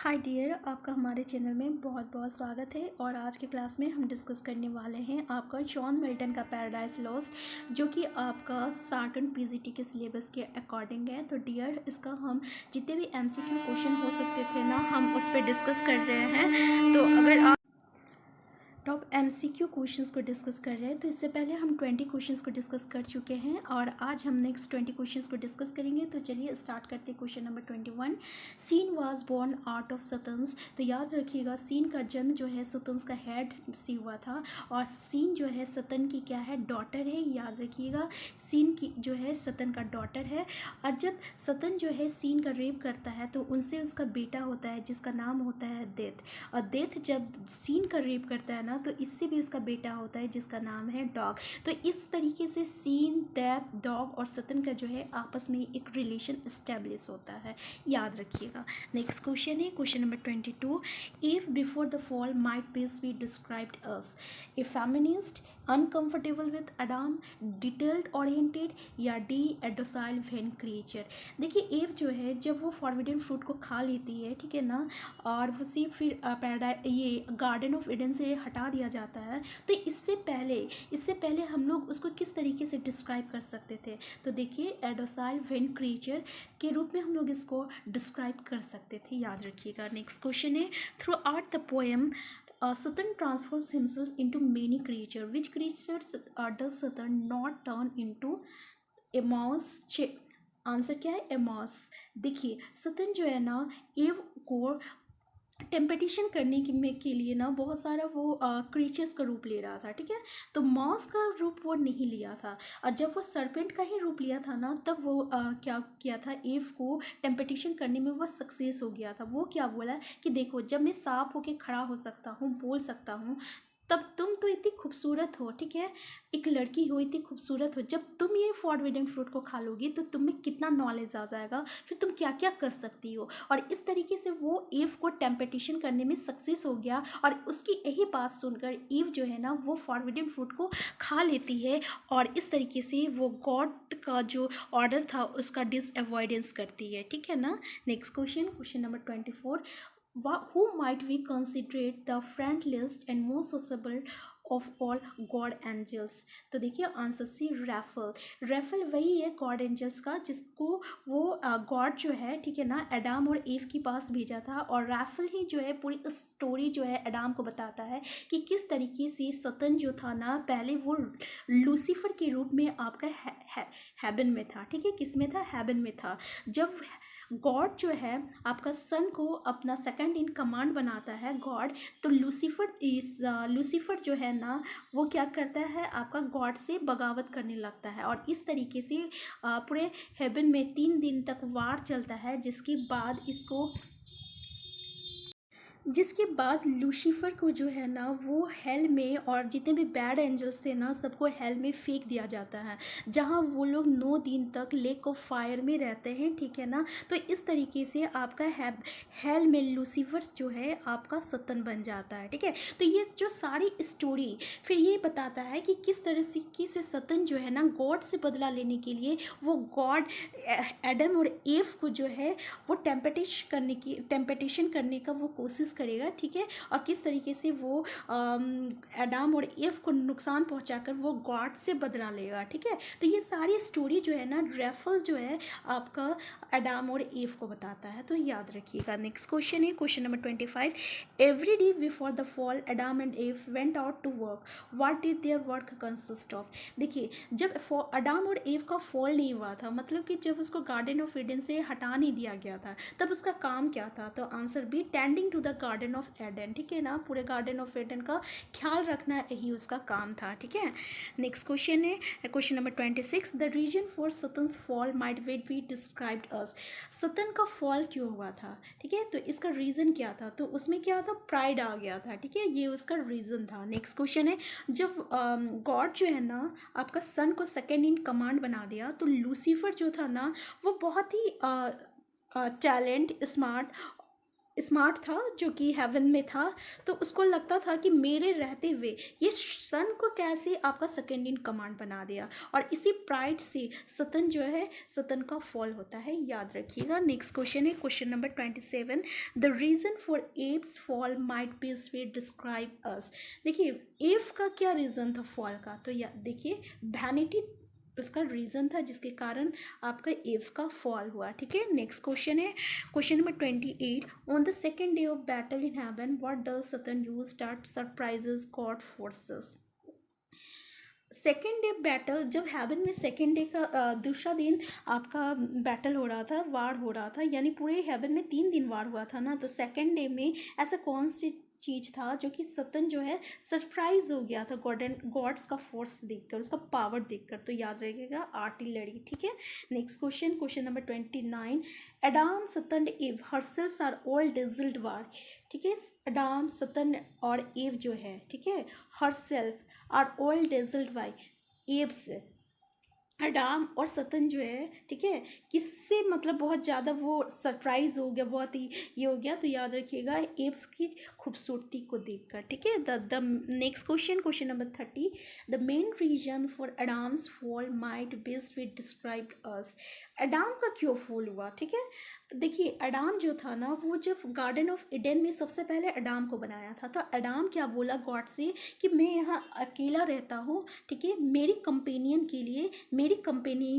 Hi dear, आपका हमारे channel में बहुत बहुत स्वागत है। और आज की क्लास में हम डिस्कस करने वाले हैं आपका जॉन मिल्टन का पैराडाइज लॉस्ट, जो कि आपका सार्टन पीजीटी के सिलेबस के अकॉर्डिंग है। तो डियर, इसका हम जितने भी एमसीक्यू क्वेश्चन हो सकते थे ना, हम उस पर डिस्कस कर रहे हैं। तो अगर आप टॉप एमसीक्यू क्वेश्चंस को डिस्कस कर रहे हैं, तो इससे पहले हम 20 क्वेश्चंस को डिस्कस कर चुके हैं और आज हम नेक्स्ट 20 क्वेश्चंस को डिस्कस करेंगे। तो चलिए स्टार्ट करते हैं। Question number 21, sin was born out of Satan's. तो याद रखिएगा, सीन का जन्म जो है सतन्स का हेड से हुआ था और सीन जो है सतन की क्या है, डॉटर है। याद रखिएगा, सीन की जो है सतन का डॉटर है। और जब सतन जो है सीन का रेप करता है तो उनसे उसका बेटा होता है जिसका नाम होता है डेथ। और डेथ जब सीन का रेप करता है ना, तो इससे भी उसका बेटा होता है जिसका नाम है डॉग। तो इस तरीके से सीन, डेथ, डॉग और सतन का जो है आपस में एक रिलेशन इस्टेब्लिश होता है। याद रखिएगा। नेक्स्ट क्वेश्चन है question number 22, if before the fall might peace be described as a feminist, uncomfortable with Adam, detailed oriented या the a docile vain creature. देखिए, एव जो है जब वो फॉरबिडन फ्रूट को खा लेती है, ठीक है ना, और उसे फिर ये गार्डन ऑफ ईडन से हटा दिया जाता है। तो इससे पहले हम लोग उसको किस तरीके से डिस्क्राइब कर सकते थे? तो देखिए, एडोसाइल वेन क्रिएचर के रूप में हम लोग इसको डिस्क्राइब कर सकते थे। याद रखिएगा। नेक्स्ट क्वेश्चन है, through out the poem Satan transforms himself into many creatures. Which creatures does Satan not turn into? A mouse. Answer क्या है? ए मॉस। देखिए, सतन जो है ना, एव को टेम्पटेशन करने के लिए ना बहुत सारा वो क्रीचर्स का रूप ले रहा था, ठीक है। तो मॉस का रूप वो नहीं लिया था। और जब वो सरपेंट का ही रूप लिया था ना, तब वो क्या किया था, एव को टेम्पटेशन करने में वो सक्सेस हो गया था। वो क्या बोला कि देखो, जब मैं सांप होके खड़ा हो सकता हूँ, बोल सकता हूँ, तब तुम तो इतनी खूबसूरत हो, ठीक है, एक लड़की हो, इतनी खूबसूरत हो, जब तुम ये फॉरबिडन फ्रूट को खा लोगी तो तुम में कितना नॉलेज आ जाएगा, फिर तुम क्या क्या कर सकती हो। और इस तरीके से वो ईव को टेम्पटेशन करने में सक्सेस हो गया और उसकी यही बात सुनकर ईव जो है ना, वो फॉरबिडन फ्रूट को खा लेती है और इस तरीके से वो गॉड का जो ऑर्डर था उसका डिसअवॉइडेंस करती है, ठीक है ना। Next question, question number 24, who might we consider the friendliest and most sociable of all God angels? तो देखिए, आंसर सी रैफल। रैफल वही है गॉड एंजल्स का जिसको वो गॉड जो है, ठीक है ना, एडाम और ईव के पास भेजा था। और रैफल ही जो है पूरी स्टोरी जो है एडाम को बताता है कि किस तरीके से सतन जो था ना, पहले वो लूसीफर के रूप में आपका हेवन में था, ठीक है। किस में था? हेवन में था। जब गॉड जो है आपका सन को अपना सेकंड इन कमांड बनाता है गॉड, तो लूसीफर जो है ना, वो क्या करता है, आपका गॉड से बगावत करने लगता है। और इस तरीके से पूरे हेवन में 3 दिन तक वार चलता है, जिसके बाद लूसीफर को जो है ना, वो हेल में, और जितने भी बैड एंजल्स थे ना, सबको हेल में फेंक दिया जाता है, जहाँ वो लोग 9 दिन तक लेक ऑफ फायर में रहते हैं, ठीक है ना। तो इस तरीके से आपका हेल में लूसीफर जो है आपका सतन बन जाता है, ठीक है। तो ये जो सारी स्टोरी फिर ये बताता है कि किस तरह से सतन जो है ना, गॉड से बदला लेने के लिए वो गॉड एडम और एव को जो है वो टेम्पटेशन करने का वो कोशिश करेगा, ठीक है। और किस तरीके से वो एडाम और एव को नुकसान पहुंचाकर वो गॉड से बदला लेगा, ठीक है। तो ये सारी स्टोरी जो है ना, रैफल जो है आपका एडाम और एव को बताता है। तो याद रखिएगा। नेक्स्ट क्वेश्चन है question number 25, every day before the fall Adam and Eve went out to work, what did their work consist of? देखिए, जब एडाम और एव का फॉल नहीं हुआ था, मतलब कि जब उसको गार्डन ऑफ ईडन से हटा नहीं दिया गया था, तब उसका काम क्या था? तो answer B, tending to the garden of Eden, ठीक है ना। पूरे गार्डन ऑफ एडन का ख्याल रखना यही उसका काम था, ठीक है। नेक्स्ट क्वेश्चन है question number 26, the reason for Satan's fall might wait be described as. Satan का फॉल क्यों हुआ था, ठीक है, तो इसका रीजन क्या था? तो उसमें क्या था, प्राइड आ गया था, ठीक है, ये उसका रीजन था। नेक्स्ट क्वेश्चन है, जब गॉड जो है ना आपका सन को सेकेंड इन कमांड बना दिया, तो लूसीफर जो था ना, वो बहुत ही टैलेंट, स्मार्ट स्मार्ट था, जो कि हेवन में था, तो उसको लगता था कि मेरे रहते हुए ये सन को कैसे आपका सेकेंड इन कमांड बना दिया, और इसी प्राइड से सतन जो है, सतन का फॉल होता है, याद रखिएगा। नेक्स्ट क्वेश्चन है question number 27, the reason for Eve's fall might be way describe as. देखिए एव का क्या रीज़न था फॉल का, तो या देखिए वैनिटी उसका रीज़न था जिसके कारण आपका एव का फॉल हुआ, ठीक है। नेक्स्ट क्वेश्चन है question number 28, on the second day of battle in heaven what does Satan use that surprises God forces. Second day battle, जब हेवन में सेकेंड डे का दूसरा दिन आपका बैटल हो रहा था, वार हो रहा था, यानी पूरे हेवन में 3 दिन वार हुआ था ना, तो सेकेंड डे में ऐसा कौन सी चीज़ था जो कि सतन जो है सरप्राइज हो गया था गॉड्स का फोर्स देखकर, उसका पावर देखकर, तो याद रखिएगा आर्टिलरी, ठीक है। Next question question number 29, Adam Satan Eve herself are all dazzled war, ठीक है। एडाम सतन और एव जो है, ठीक है, herself are all dazzled by abs, Adam और सतन जो है, ठीक है, किससे मतलब बहुत ज़्यादा वो सरप्राइज हो गया, बहुत ही ये हो गया, तो याद रखिएगा एब्स की खूबसूरती को देखकर, ठीक है। The next question question number 30, the main reason for Adam's fall might best we describe us. Adam का क्यों फॉल हुआ, ठीक है, तो देखिए अडाम जो था ना, वो जब गार्डन ऑफ इडन में सबसे पहले अडाम को बनाया था, तो अडाम क्या बोला गॉड से कि मैं यहाँ अकेला रहता हूँ, ठीक है, मेरी कंपेनियन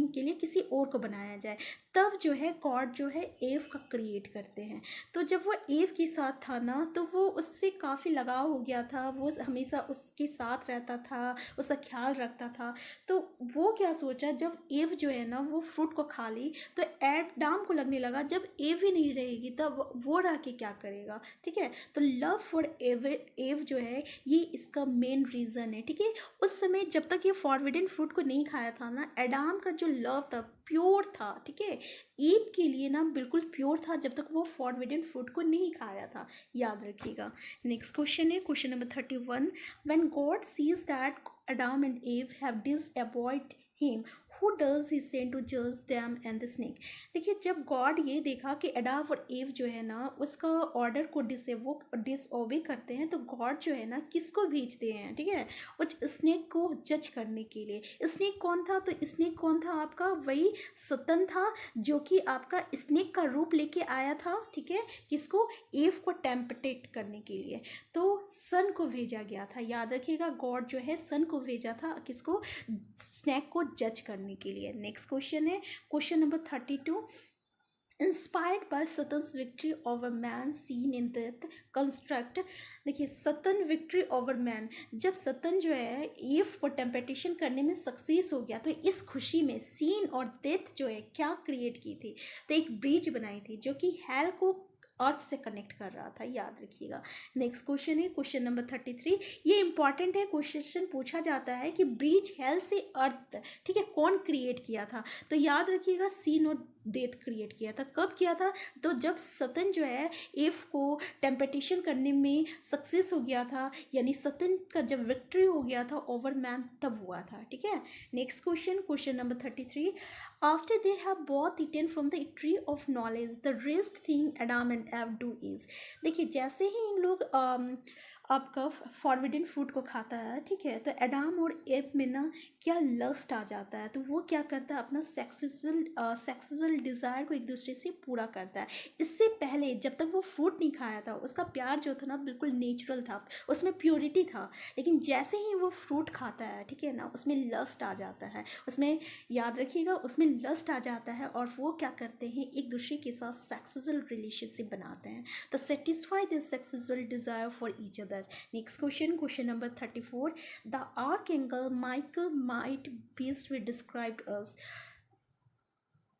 के लिए किसी और को बनाया जाए। तब जो है गॉड जो है एव का क्रिएट करते हैं, तो जब वो एव के साथ था ना, तो वो उससे काफ़ी लगाव हो गया था, वो हमेशा उसके साथ रहता था, उसका ख्याल रखता था। तो वो क्या सोचा, जब एव जो है ना वो फ्रूट को खा ली, तो एडाम को लगने लगा जब एव ही नहीं रहेगी तब वो रह के क्या करेगा, ठीक है। तो लव फॉर एव जो है ये इसका मेन रीज़न है, ठीक है। उस समय जब तक ये फॉरबिडन फ्रूट को नहीं खाया था ना, एडाम का जो लव था प्योर था, ठीक है, ईव के लिए ना बिल्कुल प्योर था जब तक वो फॉरबिडन फ्रूट को नहीं खाया था, याद रखिएगा। नेक्स्ट क्वेश्चन है question number 31, when God sees that Adam and Eve have disavoid him, who does he send to judge them and the snake। देखिए जब गॉड ये देखा कि एडाम और एव जो है ना उसका ऑर्डर को डिसओबे करते हैं, तो गॉड जो है ना किसको भेजते हैं, ठीक है, उस स्नेक को जज करने के लिए। स्नेक कौन था, तो स्नेक कौन था आपका, वही सतन था, जो कि आपका स्नेक का रूप लेके आया था, ठीक है, किसको, एव को टेम्पटेट करने के लिए। तो सन को भेजा गया था, याद रखिएगा गॉड जो है सन को भेजा था, किसको, स्नेक को जज करने के लिए। नेक्स्ट क्वेश्चन है question number 32, inspired by Satan's victory over man seen in that construct. देखिए सतन विक्ट्री ओवर मैन, जब सतन जो है ईव को टेम्पटेशन करने में सक्सेस हो गया, तो इस खुशी में सीन और डेथ जो है क्या क्रिएट की थी, तो एक ब्रिज बनाई थी जो कि हेल को अर्थ से कनेक्ट कर रहा था, याद रखिएगा। नेक्स्ट क्वेश्चन है क्वेश्चन नंबर 33, ये इंपॉर्टेंट है, क्वेश्चन पूछा जाता है कि ब्रिज हेल से अर्थ, ठीक है, कौन क्रिएट किया था, तो याद रखिएगा सीन और डेथ क्रिएट किया था। कब किया था, तो जब सतन जो है एव को टेम्पटेशन करने में सक्सेस हो गया था, यानी सतन का जब विक्ट्री हो गया था ओवर मैन, तब हुआ था, ठीक है। Next question question number 33, after they have both eaten from the tree of knowledge the rest thing Adam and Eve do is. देखिए जैसे ही इन लोग आपका फॉरबिडन फ्रूट को खाता है, ठीक है, तो एडाम और एव में ना क्या लस्ट आ जाता है, तो वो क्या करता है, अपना सेक्सुअल डिज़ायर को एक दूसरे से पूरा करता है। इससे पहले जब तक वो फ्रूट नहीं खाया था, उसका प्यार जो था ना बिल्कुल नेचुरल था, उसमें प्योरिटी था, लेकिन जैसे ही वो फ्रूट खाता है, ठीक है ना, उसमें लस्ट आ जाता है, उसमें याद रखिएगा उसमें लस्ट आ जाता है, और वो क्या करते हैं, एक दूसरे के साथ सेक्सुअल रिलेशनशिप बनाते हैं, तो satisfy this sexual desire for each other. Next question question number 34, the archangel Michael might best we described us.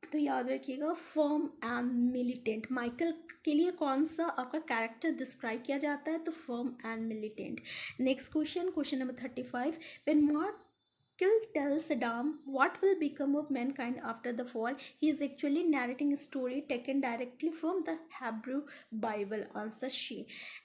तो याद रखिएगा फर्म एंड मिलिटेंट, माइकल के लिए कौन सा आपका कैरेक्टर डिस्क्राइब किया जाता है, तो firm and militant. Next question question number 35, when mark Kill tells Saddam what will become of mankind after the fall. He is actually narrating a story taken directly from the Hebrew Bible. Answer she.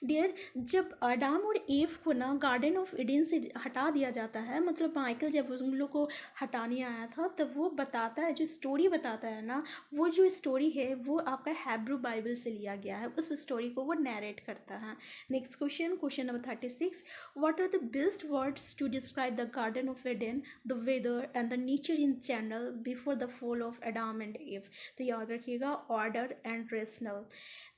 Dear, जब अडाम और ewe को ना garden of Eden से हटा दिया जाता है, मतलब माइकल जब उन लोग को हटाने आया था, तब वो बताता है, जो स्टोरी बताता है ना, वो जो स्टोरी है वो आपका हैब्रू बाइबल से लिया गया है, उस स्टोरी को वो नैरेट करता है. Next question, question number 36. What are the best words to describe the garden of Eden, the weather and the nature in general before the fall of Adam and Eve? तो याद रखिएगा, order and rational.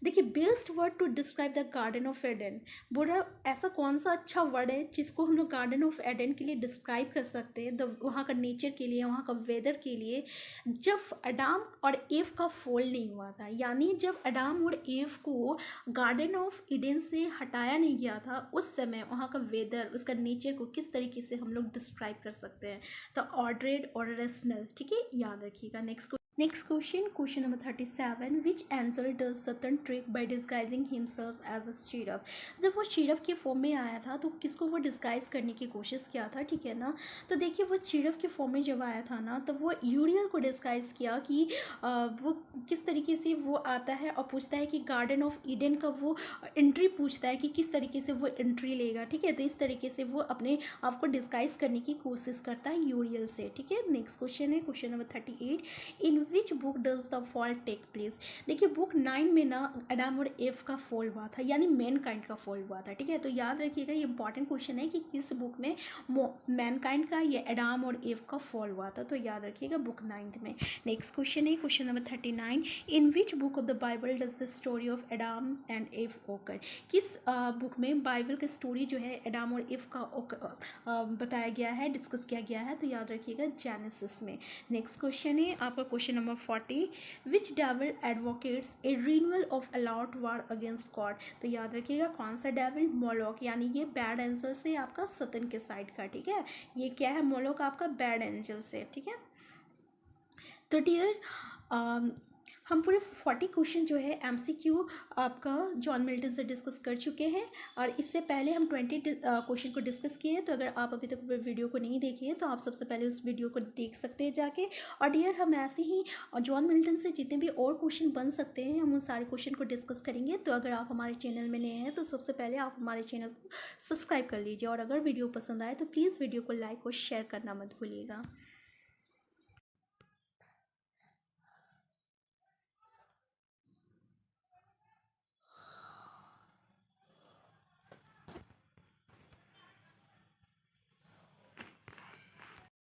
देखिए, best word to describe the garden of Eden, बोला ऐसा कौन सा अच्छा word है जिसको हम लोग गार्डन ऑफ एडन के लिए डिस्क्राइब कर सकते हैं, वहाँ का नेचर के लिए, वहाँ का वेदर के लिए, जब अडाम और एव का फॉल नहीं हुआ था, यानी जब अडाम और एव को गार्डन ऑफ ईडन से हटाया नहीं गया था, उस समय वहाँ का वेदर, उसका नेचर को किस तरीके से हम लोग डिस्क्राइब कर सकते हैं. तो ऑर्डरेड और रेशनल. ठीक है, याद रखिएगा. Next question, question number 37. Which angel does Satan trick by disguising himself as a cherub. जब वो शीरफ के फॉर्म में आया था तो किसको वो डिस्गाइज करने की कोशिश किया था, ठीक है ना. तो देखिए, वो शीरफ के फॉर्म में जब आया था ना, तो वो यूरियल को डिस्गाइज किया कि वो किस तरीके से वो आता है और पूछता है कि गार्डन ऑफ ईडन का वो एंट्री पूछता है कि किस तरीके से वो एंट्री लेगा. ठीक है, तो इस तरीके से वो अपने आप को डिस्गाइज करने की कोशिश करता है यूरियल से. ठीक है, नेक्स्ट क्वेश्चन है question number 38. In which book does the fall take place. देखिए, बुक 9 में ना अडाम और एव का फॉल हुआ था, यानी मैनकाइंड का फॉल हुआ था. ठीक है, तो याद रखिएगा, ये इंपॉर्टेंट क्वेश्चन है कि किस बुक में मैनकाइंड का, ये अडाम और एव का फॉल हुआ था, तो याद रखिएगा बुक 9 में. नेक्स्ट क्वेश्चन है question number 39. In which book of the Bible does the story of Adam and Eve occur. किस बुक में बाइबल की स्टोरी जो है अडाम और एव का बताया गया है, डिस्कस किया गया है, तो याद रखिएगा जेनेसिस में. नेक्स्ट क्वेश्चन है आपका question number 40. Which devil advocates a renewal of all out war against God. तो याद रखिएगा कौन सा डेविल, मोलोक, यानी ये बैड एंजल से आपका सतन के साइड का. ठीक है, ये क्या है, मोलोक आपका बैड एंजल से. ठीक है, तो डियर हम पूरे 40 क्वेश्चन जो है एमसीक्यू आपका जॉन मिल्टन से डिस्कस कर चुके हैं, और इससे पहले हम 20 क्वेश्चन को डिस्कस किए हैं. तो अगर आप अभी तक वीडियो को नहीं देखे हैं तो आप सबसे पहले उस वीडियो को देख सकते हैं जाके. और डियर, हम ऐसे ही जॉन मिल्टन से जितने भी और क्वेश्चन बन सकते हैं, हम उन सारे क्वेश्चन को डिस्कस करेंगे. तो अगर आप हमारे चैनल में नए हैं तो सबसे पहले आप हमारे चैनल को सब्सक्राइब कर लीजिए, और अगर वीडियो पसंद आए तो प्लीज़ वीडियो को लाइक और शेयर करना मत भूलिएगा.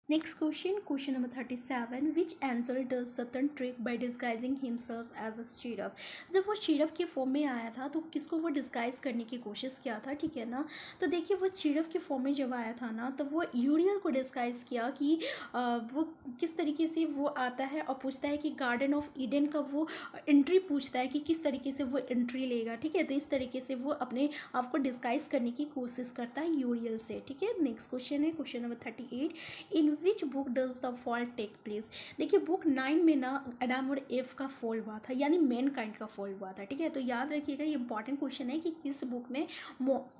Next question, question number 37. Which angel does Satan trick by disguising himself as a cherub. जब वो शीरफ के फॉर्म में आया था तो किसको वो डिस्गाइज करने की कोशिश किया था, ठीक है ना. तो देखिए, वो शीरफ के फॉर्म में जब आया था ना, तो वो यूरियल को डिस्गाइज किया कि वो किस तरीके से वो आता है और पूछता है कि गार्डन ऑफ ईडन का वो एंट्री पूछता है कि किस तरीके से वो एंट्री लेगा. ठीक है, तो इस तरीके से वो अपने आप को डिस्गाइज करने की कोशिश करता है यूरियल से. ठीक है, नेक्स्ट क्वेश्चन है question number 38. In which book does the fall take place. देखिए, बुक 9 में ना अडाम और एव का फॉल हुआ था, यानी मैनकाइंड का फॉल हुआ था. ठीक है, तो याद रखिएगा, ये इंपॉर्टेंट क्वेश्चन है कि किस बुक में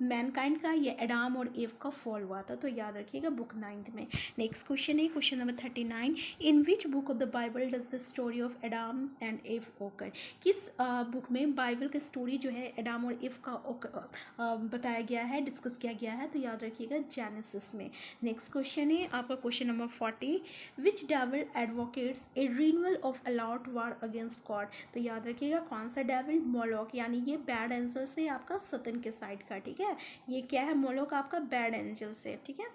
मैनकाइंड का, ये अडाम और एव का फॉल हुआ था, तो याद रखिएगा बुक 9 में. नेक्स्ट क्वेश्चन है question number 39. In which book of the Bible does the story of Adam and Eve occur. किस बुक में बाइबल की स्टोरी जो है अडाम और एव का बताया गया है, डिस्कस किया गया है, तो याद रखिएगा जेनेसिस में. नेक्स्ट क्वेश्चन है आपका question number 40. Which devil advocates a renewal of all out war against God. तो याद रखिएगा कौन सा डेविल, मोलोक, यानी ये बैड एंजल से आपका सतन के साइड का. ठीक है, ये क्या है, मोलोक आपका बैड एंजल से. ठीक है,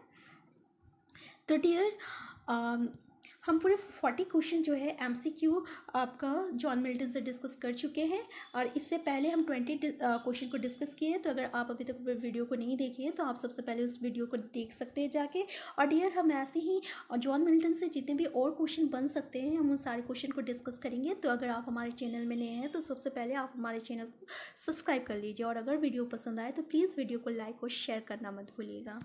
तो डियर हम पूरे 40 क्वेश्चन जो है एमसीक्यू आपका जॉन मिल्टन से डिस्कस कर चुके हैं, और इससे पहले हम 20 क्वेश्चन को डिस्कस किए हैं. तो अगर आप अभी तक वीडियो को नहीं देखे हैं तो आप सबसे पहले उस वीडियो को देख सकते हैं जाके. और डियर, हम ऐसे ही जॉन मिल्टन से जितने भी और क्वेश्चन बन सकते हैं, हम उन सारे क्वेश्चन को डिस्कस करेंगे. तो अगर आप हमारे चैनल में नए हैं तो सबसे पहले आप हमारे चैनल को सब्सक्राइब कर लीजिए, और अगर वीडियो पसंद आए तो प्लीज़ वीडियो को लाइक और शेयर करना मत भूलिएगा.